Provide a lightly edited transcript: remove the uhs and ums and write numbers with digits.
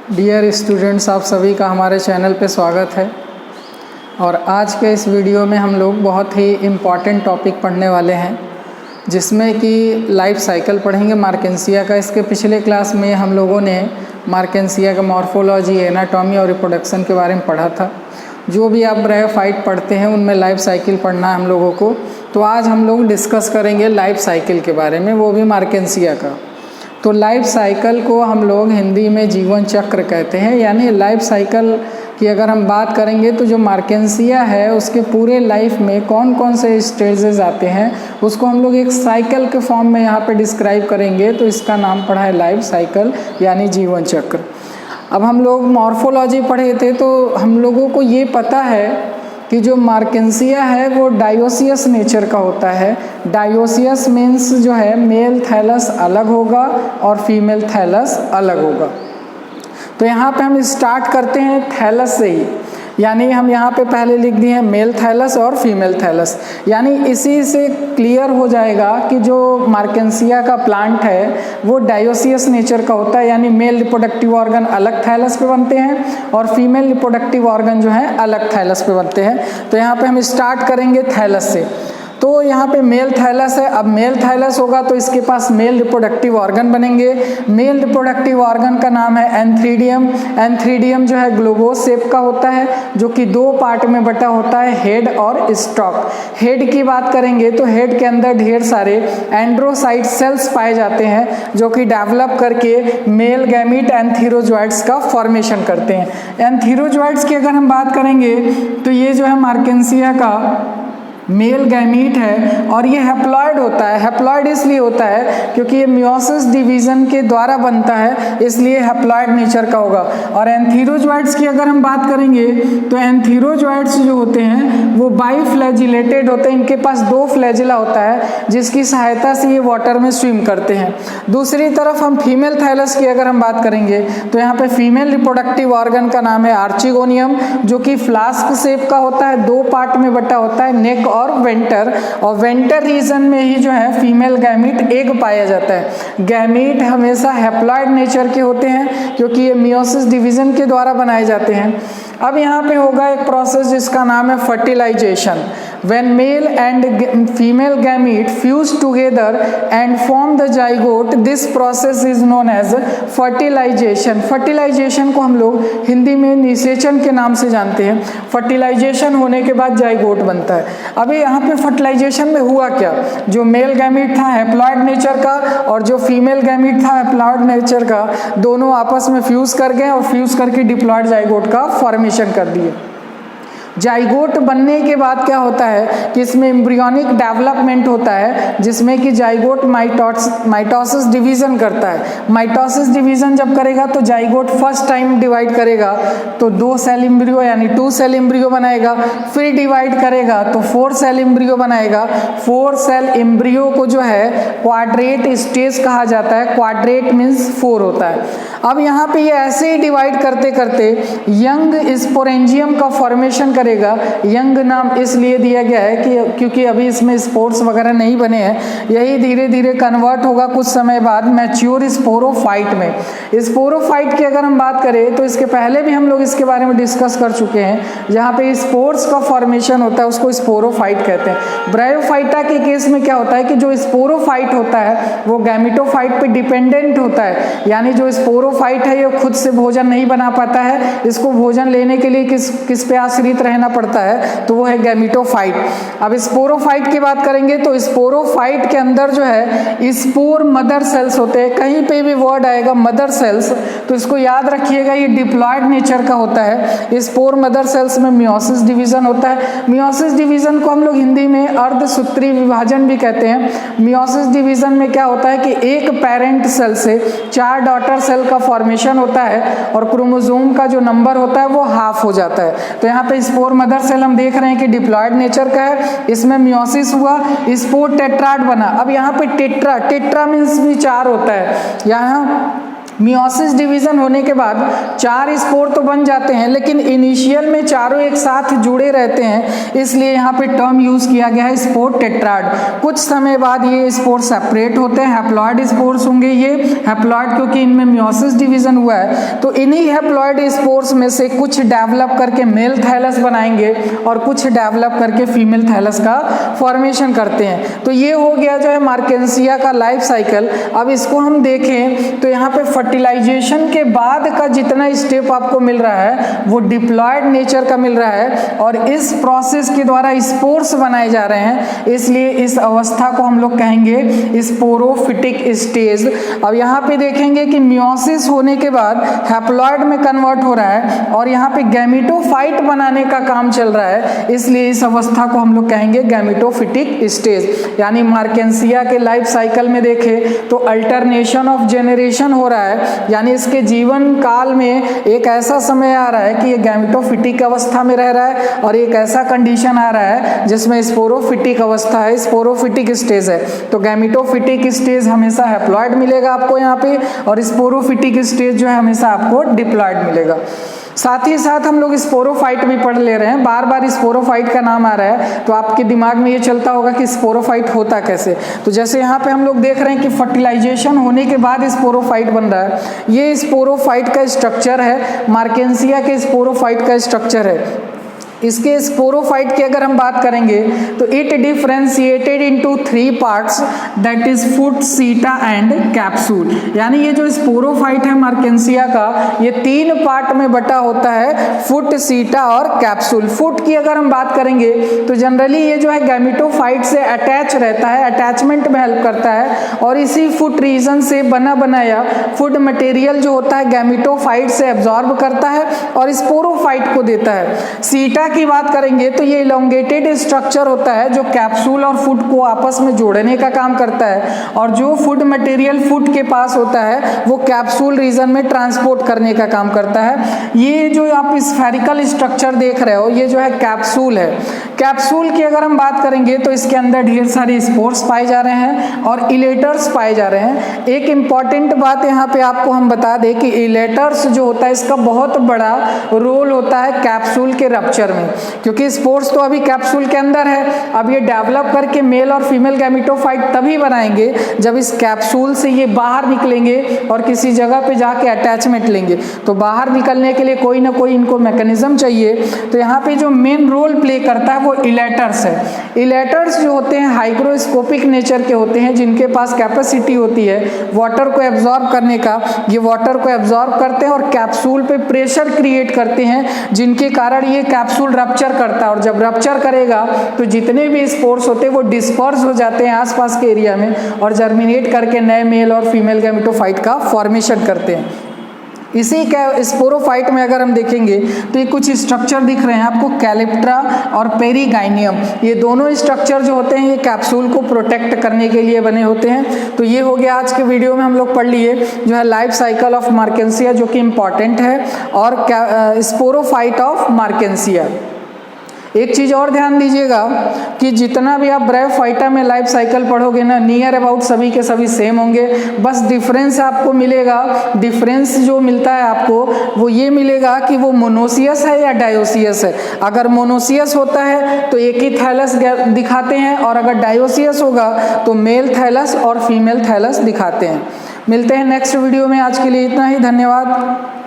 Dear students, आप सभी का हमारे चैनल पे स्वागत है। और आज के इस वीडियो में हम लोग बहुत ही इम्पॉर्टेंट टॉपिक पढ़ने वाले हैं, जिसमें कि लाइफ साइकिल पढ़ेंगे मार्केंसिया का। इसके पिछले क्लास में हम लोगों ने मार्केंसिया का मॉर्फोलॉजी, एनाटॉमी और रिप्रोडक्शन के बारे में पढ़ा था। जो भी आप ब्रायोफाइट पढ़ते हैं उनमें लाइफ साइकिल पढ़ना है हम लोगों को। तो आज हम लोग डिस्कस करेंगे लाइफ साइकिल के बारे में, वो भी मार्केंसिया का। तो लाइफ साइकिल को हम लोग हिंदी में जीवन चक्र कहते हैं। यानी लाइफ साइकिल की अगर हम बात करेंगे तो जो मार्केंसिया है उसके पूरे लाइफ में कौन कौन से स्टेजेस आते हैं उसको हम लोग एक साइकिल के फॉर्म में यहाँ पे डिस्क्राइब करेंगे। तो इसका नाम पड़ा है लाइफ साइकिल यानी जीवन चक्र। अब हम लोग मॉर्फोलॉजी पढ़े थे तो हम लोगों को ये पता है कि जो मार्केंसिया है वो डायोसियस नेचर का होता है। डायोसियस मीन्स जो है मेल थैलस अलग होगा और फीमेल थैलस अलग होगा। तो यहाँ पे हम स्टार्ट करते हैं थैलस से ही, यानी हम यहाँ पे पहले लिख दिए हैं मेल थैलस और फीमेल थैलस। यानी इसी से क्लियर हो जाएगा कि जो मार्केंसिया का प्लांट है वो डायोसियस नेचर का होता है। यानी मेल रिप्रोडक्टिव ऑर्गन अलग थैलस पे बनते हैं और फीमेल रिप्रोडक्टिव ऑर्गन जो है अलग थैलस पे बनते हैं। तो यहाँ पे हम स्टार्ट करेंगे थैलस से। तो यहाँ पे मेल थैलस है। अब मेल थैलस होगा तो इसके पास मेल रिप्रोडक्टिव ऑर्गन बनेंगे। मेल रिप्रोडक्टिव ऑर्गन का नाम है एंथ्रीडियम। एंथ्रीडियम जो है ग्लोबोस शेप का होता है, जो कि दो पार्ट में बटा होता है, हेड और स्टॉक। हेड की बात करेंगे तो हेड के अंदर ढेर सारे एंड्रोसाइट सेल्स पाए जाते हैं, जो कि डेवलप करके मेल गैमीट एंथीरोजॉइड्स का फॉर्मेशन करते हैं। एंथीरोजॉइड्स की अगर हम बात करेंगे तो ये जो है मार्केंसिया का मेल गैमीट है और ये हैप्लॉइड होता है। हैप्लॉइड इसलिए होता है क्योंकि ये मियोसिस डिवीजन के द्वारा बनता है, इसलिए हैप्लॉइड नेचर का होगा। और एंथीरोजॉइड्स की अगर हम बात करेंगे तो एंथीरोजॉइड्स जो होते हैं वो बाइफ्लैजिलेटेड होते हैं। इनके पास दो फ्लैजिला होता है जिसकी सहायता से ये वाटर में स्विम करते हैं। दूसरी तरफ हम फीमेल थैलस की अगर हम बात करेंगे तो यहाँ पे फीमेल रिप्रोडक्टिव ऑर्गन का नाम है आर्चिगोनियम, जो कि फ्लास्क शेप का होता है, दो पार्ट में बटा होता है, नेक और वेंटर। और वेंटर रीजन में ही जो है फीमेल गैमीट एग पाया जाता है। गैमीट हमेशा हैप्लॉइड नेचर के होते हैं क्योंकि ये मियोसिस डिवीजन के द्वारा बनाए जाते हैं। अब यहाँ पे होगा एक प्रोसेस जिसका नाम है fertilisation. When male and female gamete fuse together and form the zygote, this process is known as fertilization. Fertilization को हम लोग हिंदी में निषेचन के नाम से जानते हैं। फर्टिलाइजेशन होने के बाद जाइगोट बनता है। अभी यहाँ पे फर्टिलाइजेशन में हुआ क्या, जो मेल गैमीट था हैप्लॉइड नेचर का और जो फीमेल गैमीट था हैप्लॉइड नेचर का, दोनों आपस में फ्यूज कर गए और फ्यूज करके डिप्लॉइड जाइगोट का फॉर्मेशन कर दिए। जाइगोट बनने के बाद क्या होता है कि इसमें एम्ब्रियोनिक डेवलपमेंट होता है, जिसमें कि जाइगोट माइटोसिस डिवीजन करता है। माइटोसिस डिवीजन जब करेगा तो जाइगोट फर्स्ट टाइम डिवाइड करेगा तो 2 सेल एम्ब्रियो यानी 2 सेल एम्ब्रियो बनाएगा। फिर डिवाइड करेगा तो 4 सेल एम्ब्रियो बनाएगा। 4 सेल एम्ब्रियो को जो है क्वाड्रेट स्टेज कहा जाता है। क्वाड्रेट मीन्स 4 होता है। अब यहाँ पे ये ऐसे ही डिवाइड करते करते यंग स्पोरेंजियम का फॉर्मेशन करेगा। यंग नाम इसलिए दिया गया है कि क्योंकि अभी इसमें स्पोर्स वगैरह नहीं बने हैं। यही धीरे धीरे कन्वर्ट होगा कुछ समय बाद मैच्योर स्पोरोफाइट में। स्पोरोफाइट की अगर हम बात करें तो इसके पहले भी हम लोग इसके बारे में डिस्कस कर चुके हैं। जहाँ पे स्पोर्स का फॉर्मेशन होता है उसको स्पोरोफाइट कहते हैं। ब्रायोफाइटा के केस में क्या होता है कि जो स्पोरोफाइट होता है वो गैमेटोफाइट पे डिपेंडेंट होता है। यानी जो स्पोरोफाइट है ये खुद से भोजन नहीं बना पाता है, इसको भोजन लेने के लिए किस पे आश्रित रहना पड़ता है, तो वो है गैमेटोफाइट। अब स्पोरोफाइट की बात करेंगे तो स्पोरोफाइट के अंदर जो है स्पोर मदर सेल्स होते हैं। कहीं पे भी वर्ड आएगा मदर सेल्स तो इसको याद रखिएगा, ये डिप्लॉइड नेचर का होता है। स्पोर मदर सेल्स में मियोसिस डिवीजन होता है। मियोसिस डिवीजन को हम लोग हिंदी में अर्धसूत्री विभाजन भी कहते हैं। मियोसिस डिवीजन में क्या होता है कि एक पेरेंट सेल से 4 डॉटर सेल का फॉर्मेशन होता है और क्रोमोसोम का जो नंबर होता है वो हाफ हो जाता है। तो यहाँ पे स्पोर मदर सेल हम देख रहे हैं कि डिप्लॉइड नेचर का है, इसमें मियोसिस हुआ, स्पोर टेट्राड बना। अब यहाँ पे टेट्रा मीन्स भी 4 होता है। यहाँ मियोसिस डिवीज़न होने के बाद 4 स्पोर तो बन जाते हैं, लेकिन इनिशियल में चारों एक साथ जुड़े रहते हैं, इसलिए यहाँ पे टर्म यूज़ किया गया है स्पोर टेट्राड। कुछ समय बाद ये स्पोर सेपरेट होते हैं, हैप्लॉइड स्पोर्स होंगे ये हैप्लॉइड, क्योंकि इनमें मियोसिस डिवीज़न हुआ है। तो इन्हीं हैप्लॉइड स्पोर्स में से कुछ डेवलप करके मेल थैलस बनाएंगे और कुछ डेवलप करके फीमेल थैलस का फॉर्मेशन करते हैं। तो ये हो गया जो है मार्केंसिया का लाइफ साइकिल। अब इसको हम देखें तो यहाँ पे फर्टिलाइजेशन के बाद का जितना स्टेप आपको मिल रहा है वो डिप्लॉयड नेचर का मिल रहा है, और इस प्रोसेस के द्वारा स्पोर्स बनाए जा रहे हैं, इसलिए इस अवस्था को हम लोग कहेंगे स्पोरोफिटिक स्टेज। अब यहाँ पे देखेंगे कि मियोसिस होने के बाद हैप्लॉइड में कन्वर्ट हो रहा है और यहाँ पे गैमेटोफाइट बनाने का काम चल रहा है, इसलिए इस अवस्था को हम लोग कहेंगे गैमेटोफिटिक स्टेज। यानी मार्केंसिया के लाइफ साइकिल में देखें तो अल्टरनेशन ऑफ जेनरेशन हो रहा है, यानी इसके जीवन काल में एक ऐसा समय आ रहा है कि ये गैमेटोफिटिक अवस्था में रह रहा है, और एक ऐसा कंडीशन आ रहा है जिसमें स्पोरोफिटिक अवस्था है, स्पोरोफिटिक स्टेज है। तो गैमेटोफिटिक स्टेज हमेशा हैप्लॉइड मिलेगा आपको यहाँ पे, और स्पोरोफिटिक स्टेज जो है हमेशा आपको डिप्लॉइड मिलेगा। साथ ही साथ हम लोग स्पोरोफाइट भी पढ़ ले रहे हैं, बार बार स्पोरोफाइट का नाम आ रहा है, तो आपके दिमाग में ये चलता होगा कि स्पोरोफाइट होता कैसे। तो जैसे यहाँ पे हम लोग देख रहे हैं कि फर्टिलाइजेशन होने के बाद स्पोरोफाइट बन रहा है, ये स्पोरोफाइट का स्ट्रक्चर है, मार्केंसिया के स्पोरोफाइट का स्ट्रक्चर है। इसके स्पोरोफाइट की अगर हम बात करेंगे तो it differentiated into 3 parts, that is foot, सीटा एंड कैप्सूल। यानी ये जो स्पोरोफाइट है मार्केंसिया का, ये 3 पार्ट में बटा होता है, फुट, सीटा और कैप्सूल। फुट की अगर हम बात करेंगे तो जनरली ये जो है गैमेटोफाइट से अटैच रहता है, अटैचमेंट में हेल्प करता है, और इसी फुट रीजन से बना बनाया फुड मटेरियल जो होता है गैमेटोफाइट से एब्जॉर्ब करता है और स्पोरोफाइट को देता है। सीटा की बात करेंगे तो ये इलोंगेटेड स्ट्रक्चर होता है जो कैप्सूल और फुट को आपस में जोड़ने का काम करता है, और जो फूड मटेरियल फुट के पास होता है वो कैप्सूल रीजन में ट्रांसपोर्ट करने का काम करता है। ये जो आप स्फेरिकल स्ट्रक्चर देख रहे हो ये जो है कैप्सूल है। कैप्सूल की अगर हम बात करेंगे तो इसके अंदर ढेर सारे स्पोर्स पाए जा रहे हैं और इलेटर्स पाए जा रहे हैं। एक इम्पॉर्टेंट बात यहाँ पे आपको हम बता दें कि इलेटर्स जो होता है इसका बहुत बड़ा रोल होता है कैप्सूल के रप्चर में, क्योंकि स्पोर्स तो अभी कैप्सूल के अंदर है। अब ये डेवलप करके मेल और फीमेल गैमेटोफाइट तभी बनाएंगे जब इस कैप्सूल से ये बाहर निकलेंगे और किसी जगह पे जाके अटैचमेंट लेंगे। तो बाहर निकलने के लिए कोई ना कोई इनको मैकेनिज्म चाहिए। तो यहाँ पे जो मेन रोल प्ले करता है वो इलेटर्स है। इलेटर्स जो होते हैं हाइग्रोस्कोपिक नेचर के होते हैं, जिनके पास कैपेसिटी होती है वाटर को एब्जॉर्ब करने का। ये वाटर को एब्जॉर्ब करते हैं और कैप्सूल पे प्रेशर क्रिएट करते हैं, जिनके कारण ये कैप्सूल रप्चर करता है, और जब रप्चर करेगा तो जितने भी स्पोर्स होते हैं वो डिस्पर्स हो जाते हैं आसपास के एरिया में और जर्मिनेट करके नए मेल और फीमेल गैमेटोफाइट का फॉर्मेशन करते हैं। इसी स्पोरोफाइट में अगर हम देखेंगे तो ये कुछ स्ट्रक्चर दिख रहे हैं आपको, कैलिप्ट्रा और पेरीगाइनियम। ये दोनों स्ट्रक्चर जो होते हैं ये कैप्सूल को प्रोटेक्ट करने के लिए बने होते हैं। तो ये हो गया आज के वीडियो में हम लोग पढ़ लिए जो है लाइफ साइकिल ऑफ मार्केंसिया, जो कि इम्पॉर्टेंट है, और स्पोरोफाइट ऑफ मार्केंसिया। एक चीज़ और ध्यान दीजिएगा कि जितना भी आप ब्रायोफाइटा में लाइफ साइकिल पढ़ोगे ना, नियर अबाउट सभी के सभी सेम होंगे। बस डिफरेंस आपको मिलेगा, डिफरेंस जो मिलता है आपको वो ये मिलेगा कि वो मोनोसियस है या डायोसियस है। अगर मोनोसियस होता है तो एक ही थैलस दिखाते हैं, और अगर डायोसियस होगा तो मेल थैलस और फीमेल थैलस दिखाते हैं। मिलते हैं नेक्स्ट वीडियो में, आज के लिए इतना ही, धन्यवाद।